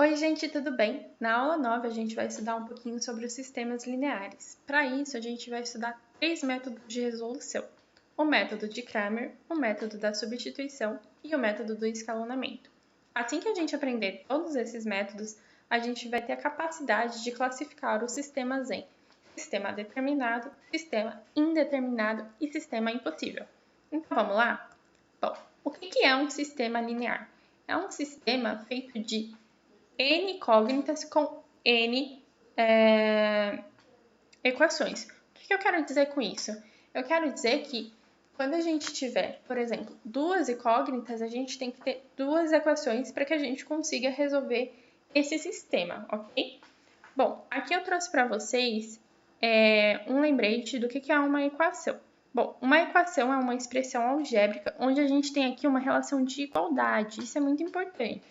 Oi, gente, tudo bem? Na aula 9, a gente vai estudar um pouquinho sobre os sistemas lineares. Para isso, a gente vai estudar 3 métodos de resolução: o método de Cramer, o método da substituição e o método do escalonamento. Assim que a gente aprender todos esses métodos, a gente vai ter a capacidade de classificar os sistemas em sistema determinado, sistema indeterminado e sistema impossível. Então, vamos lá? Bom, o que é um sistema linear? É um sistema feito de N incógnitas com N equações. O que eu quero dizer com isso? Eu quero dizer que quando a gente tiver, por exemplo, duas incógnitas, a gente tem que ter duas equações para que a gente consiga resolver esse sistema, ok? Bom, aqui eu trouxe para vocês um lembrete do que é uma equação. Bom, uma equação é uma expressão algébrica onde a gente tem aqui uma relação de igualdade, isso é muito importante.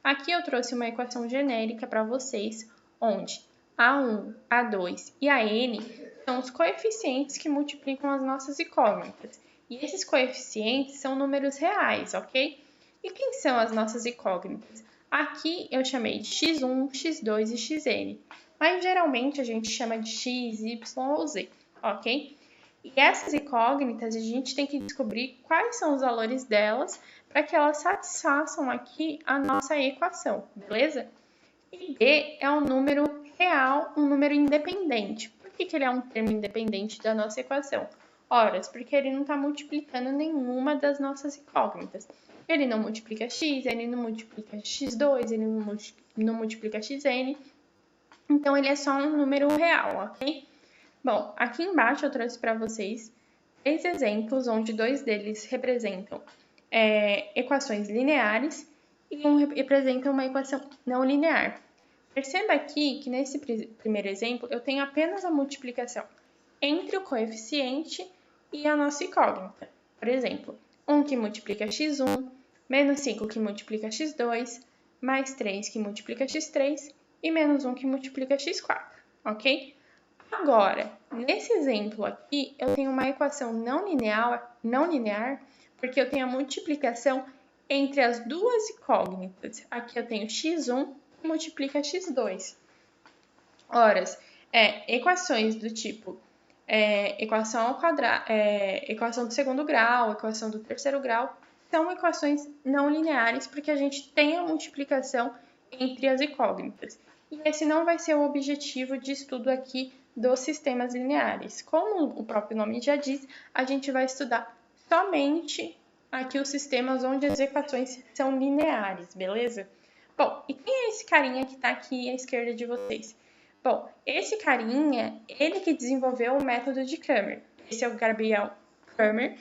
Aqui eu trouxe uma equação genérica para vocês, onde A1, A2 e AN são os coeficientes que multiplicam as nossas incógnitas. E esses coeficientes são números reais, ok? E quem são as nossas incógnitas? Aqui eu chamei de x1, x2 e xn, mas geralmente a gente chama de x, y ou z, ok? E essas incógnitas a gente tem que descobrir quais são os valores delas para que elas satisfaçam aqui a nossa equação, beleza? E b é um número real, um número independente. Por que ele é um termo independente da nossa equação? Ora, porque ele não está multiplicando nenhuma das nossas incógnitas. Ele não multiplica x, ele não multiplica x2, ele não multiplica xn. Então, ele é só um número real, ok? Bom, aqui embaixo eu trouxe para vocês 3 exemplos, onde 2 deles representam equações lineares e um representa uma equação não linear. Perceba aqui que nesse primeiro exemplo eu tenho apenas a multiplicação entre o coeficiente e a nossa incógnita. Por exemplo, 1 que multiplica x1, menos 5 que multiplica x2, mais 3 que multiplica x3 e menos 1 que multiplica x4, ok? Agora, nesse exemplo aqui, eu tenho uma equação não linear, porque eu tenho a multiplicação entre as duas incógnitas. Aqui eu tenho x1 que multiplica x2. Ora, equações do tipo equação ao quadrado, equação do segundo grau, equação do terceiro grau, são equações não lineares porque a gente tem a multiplicação entre as incógnitas. E esse não vai ser o objetivo de estudo aqui dos sistemas lineares. Como o próprio nome já diz, a gente vai estudar somente aqui os sistemas onde as equações são lineares, beleza? Bom, e quem é esse carinha que está aqui à esquerda de vocês? Bom, esse carinha, ele que desenvolveu o método de Cramer. Esse é o Gabriel Cramer.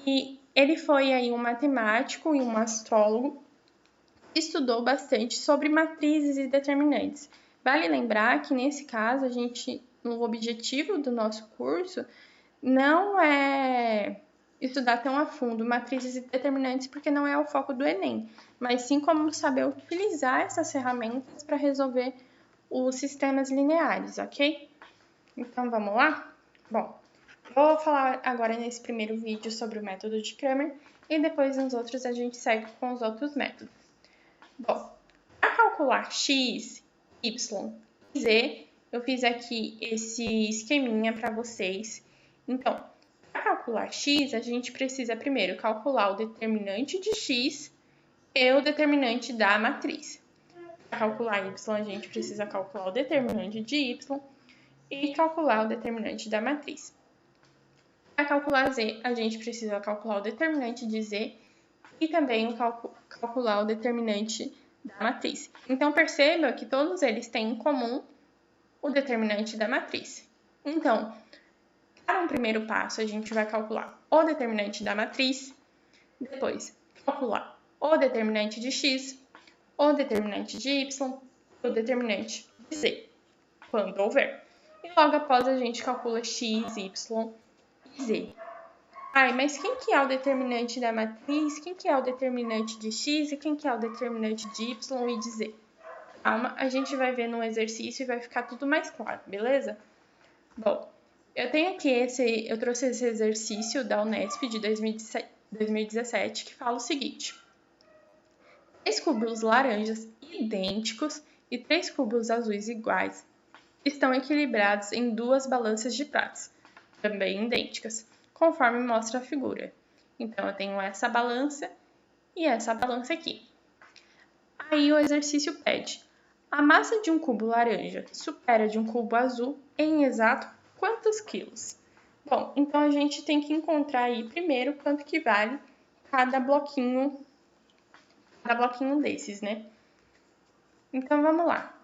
E ele foi aí um matemático e um astrólogo que estudou bastante sobre matrizes e determinantes. Vale lembrar que, nesse caso, o objetivo do nosso curso não é estudar tão a fundo matrizes e determinantes, porque não é o foco do Enem, mas sim como saber utilizar essas ferramentas para resolver os sistemas lineares, ok? Então, vamos lá? Bom, vou falar agora nesse primeiro vídeo sobre o método de Cramer e depois nos outros a gente segue com os outros métodos. Bom, para calcular x, y e z, eu fiz aqui esse esqueminha para vocês. Então, para calcular x, a gente precisa primeiro calcular o determinante de x e o determinante da matriz. Para calcular y, a gente precisa calcular o determinante de y e calcular o determinante da matriz. Para calcular z, a gente precisa calcular o determinante de z e também calcular o determinante da matriz. Então, perceba que todos eles têm em comum o determinante da matriz. Então, para um primeiro passo, a gente vai calcular o determinante da matriz, depois calcular o determinante de x, o determinante de y, o determinante de z, quando houver. E logo após a gente calcula x, y e z. Ai, mas quem que é o determinante da matriz? Quem que é o determinante de x e quem que é o determinante de y e de z? Calma, a gente vai ver no exercício e vai ficar tudo mais claro, beleza? Bom, eu tenho aqui eu trouxe esse exercício da Unesp de 2017 que fala o seguinte: 3 cubos laranjas idênticos e 3 cubos azuis iguais estão equilibrados em 2 balanças de pratos, também idênticas, conforme mostra a figura. Então, eu tenho essa balança e essa balança aqui. Aí o exercício pede: a massa de um cubo laranja supera de um cubo azul em exato quantos quilos? Bom, então a gente tem que encontrar aí primeiro quanto que vale cada bloquinho desses, né? Então vamos lá.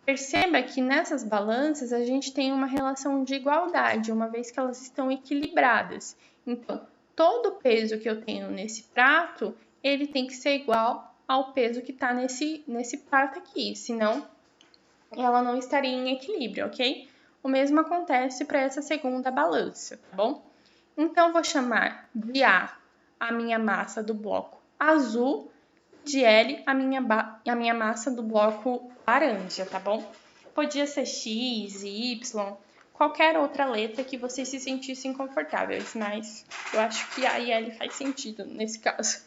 Perceba que nessas balanças a gente tem uma relação de igualdade, uma vez que elas estão equilibradas. Então, todo o peso que eu tenho nesse prato, ele tem que ser igual ao peso que está nesse prato aqui, senão ela não estaria em equilíbrio, ok? O mesmo acontece para essa segunda balança, tá bom? Então, vou chamar de A a minha massa do bloco azul, de L a minha massa do bloco laranja, tá bom? Podia ser X, Y, qualquer outra letra que vocês se sentissem confortáveis, mas eu acho que A e L faz sentido nesse caso.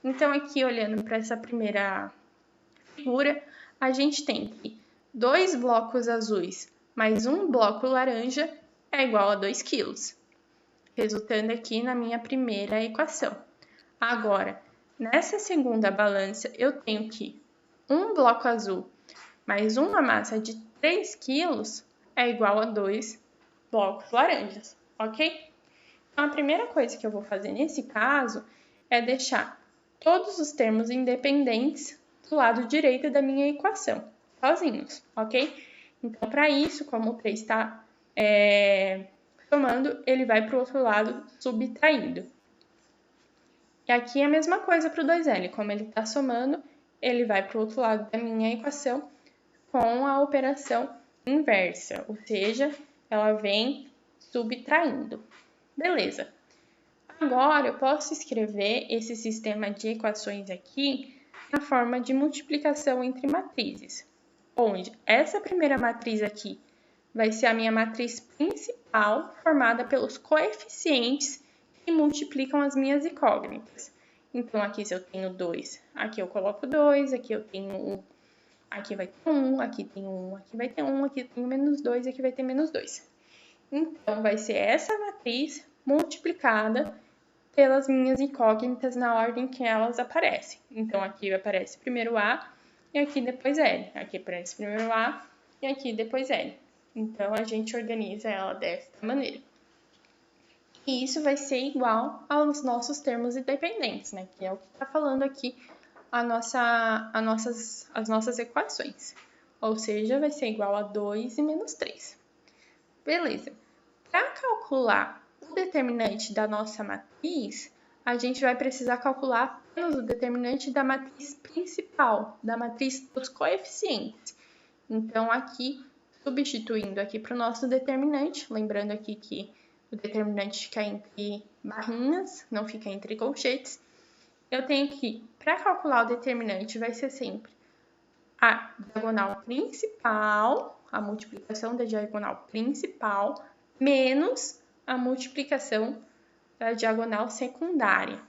Então, aqui olhando para essa primeira figura, a gente tem que 2 blocos azuis mais um bloco laranja é igual a 2 quilos, resultando aqui na minha primeira equação. Agora, nessa segunda balança, eu tenho que um bloco azul mais uma massa de 3 quilos é igual a 2 blocos laranjas, ok? Então, a primeira coisa que eu vou fazer nesse caso é deixar todos os termos independentes do lado direito da minha equação, sozinhos, ok? Então, para isso, como o 3 está somando, ele vai para o outro lado subtraindo. E aqui é a mesma coisa para o 2L, como ele está somando, ele vai para o outro lado da minha equação com a operação inversa, ou seja, ela vem subtraindo. Beleza. Agora, eu posso escrever esse sistema de equações aqui na forma de multiplicação entre matrizes, onde essa primeira matriz aqui vai ser a minha matriz principal, formada pelos coeficientes que multiplicam as minhas incógnitas. Então, aqui se eu tenho 2, aqui eu coloco 2, aqui eu tenho 1, aqui vai ter 1, aqui tem 1, aqui vai ter 1, aqui tem menos 2, aqui vai ter menos 2. Então, vai ser essa matriz multiplicada pelas minhas incógnitas na ordem que elas aparecem. Então, aqui aparece primeiro A e aqui depois L. Aqui aparece primeiro A e aqui depois L. Então, a gente organiza ela desta maneira. E isso vai ser igual aos nossos termos independentes, né? Que é o que está falando aqui as nossas equações. Ou seja, vai ser igual a 2 e menos 3. Beleza. Para calcular o determinante da nossa matriz, a gente vai precisar calcular apenas o determinante da matriz principal, da matriz dos coeficientes. Então, aqui, substituindo aqui para o nosso determinante, lembrando aqui que o determinante fica entre barrinhas, não fica entre colchetes, eu tenho que, para calcular o determinante, vai ser sempre a diagonal principal, a multiplicação da diagonal principal, menos a multiplicação da diagonal secundária.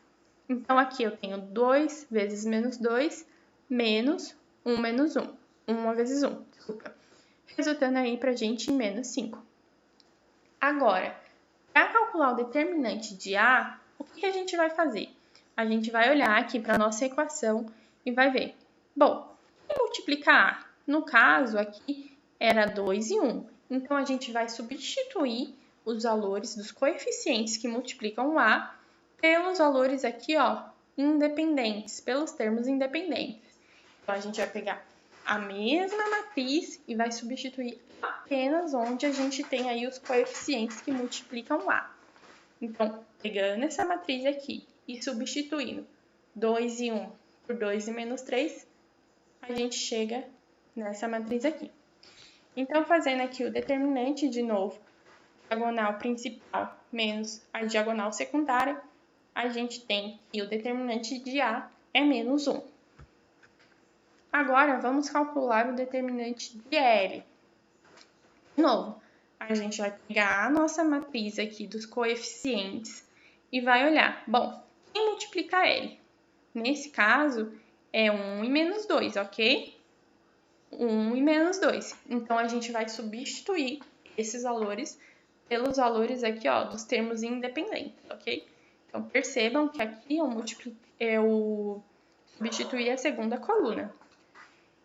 Então, aqui eu tenho 2 vezes menos 2, menos 1 menos 1. 1 vezes 1, desculpa. Resultando aí pra gente em menos 5. Agora, para calcular o determinante de A, o que a gente vai fazer? A gente vai olhar aqui para a nossa equação e vai ver. Bom, multiplicar A? No caso, aqui era 2 e 1. Então, a gente vai substituir os valores dos coeficientes que multiplicam o A pelos valores aqui, ó, independentes, pelos termos independentes. Então, a gente vai pegar a mesma matriz e vai substituir apenas onde a gente tem aí os coeficientes que multiplicam o A. Então, pegando essa matriz aqui e substituindo 2 e 1 por 2 e menos 3, a gente chega nessa matriz aqui. Então, fazendo aqui o determinante de novo, diagonal principal menos a diagonal secundária, a gente tem que o determinante de A é menos 1. Agora, vamos calcular o determinante de L. De novo, a gente vai pegar a nossa matriz aqui dos coeficientes e vai olhar. Bom, quem multiplica L? Nesse caso, é 1 e menos 2, ok? 1 e menos 2. Então, a gente vai substituir esses valores pelos valores aqui, ó, dos termos independentes, ok? Então, percebam que aqui eu substituí a segunda coluna.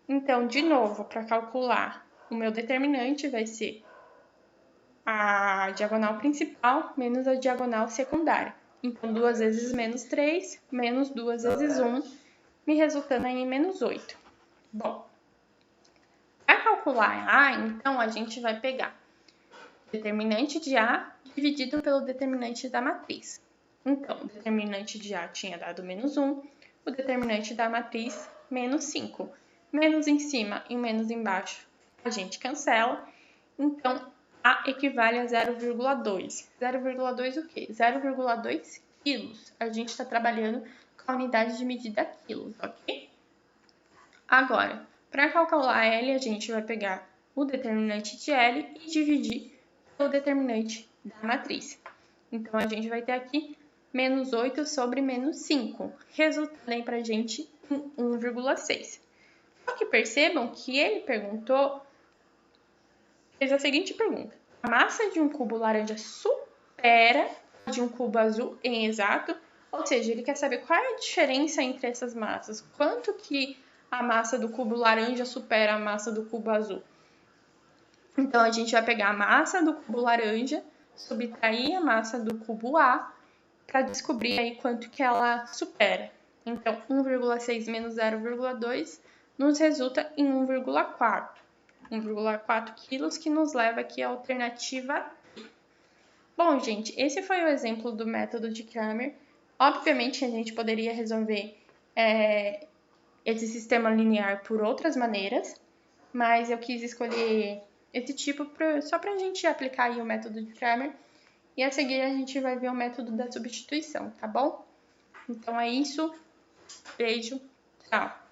Então, de novo, para calcular, o meu determinante vai ser a diagonal principal menos a diagonal secundária. Então, 2 vezes menos 3, menos 2 vezes 1, me resultando aí em menos 8. Bom, para calcular A, então, a gente vai pegar o determinante de A dividido pelo determinante da matriz. Então, o determinante de A tinha dado menos 1, o determinante da matriz, menos 5. Menos em cima e menos embaixo, a gente cancela. Então, A equivale a 0,2. 0,2 o quê? 0,2 quilos. A gente está trabalhando com a unidade de medida quilos, ok? Agora, para calcular L, a gente vai pegar o determinante de L e dividir pelo determinante da matriz. Então, a gente vai ter aqui menos 8 sobre menos 5, resultando aí para a gente em 1,6. Só que percebam que ele fez a seguinte pergunta: a massa de um cubo laranja supera a de um cubo azul em exato? Ou seja, ele quer saber qual é a diferença entre essas massas. Quanto que a massa do cubo laranja supera a massa do cubo azul? Então, a gente vai pegar a massa do cubo laranja, subtrair a massa do cubo A, para descobrir aí quanto que ela supera. Então, 1,6 menos 0,2 nos resulta em 1,4. 1,4 quilos, que nos leva aqui à alternativa. Bom, gente, esse foi o exemplo do método de Cramer. Obviamente, a gente poderia resolver esse sistema linear por outras maneiras, mas eu quis escolher esse tipo só para a gente aplicar aí o método de Cramer. E a seguir a gente vai ver o método da substituição, tá bom? Então é isso. Beijo. Tchau.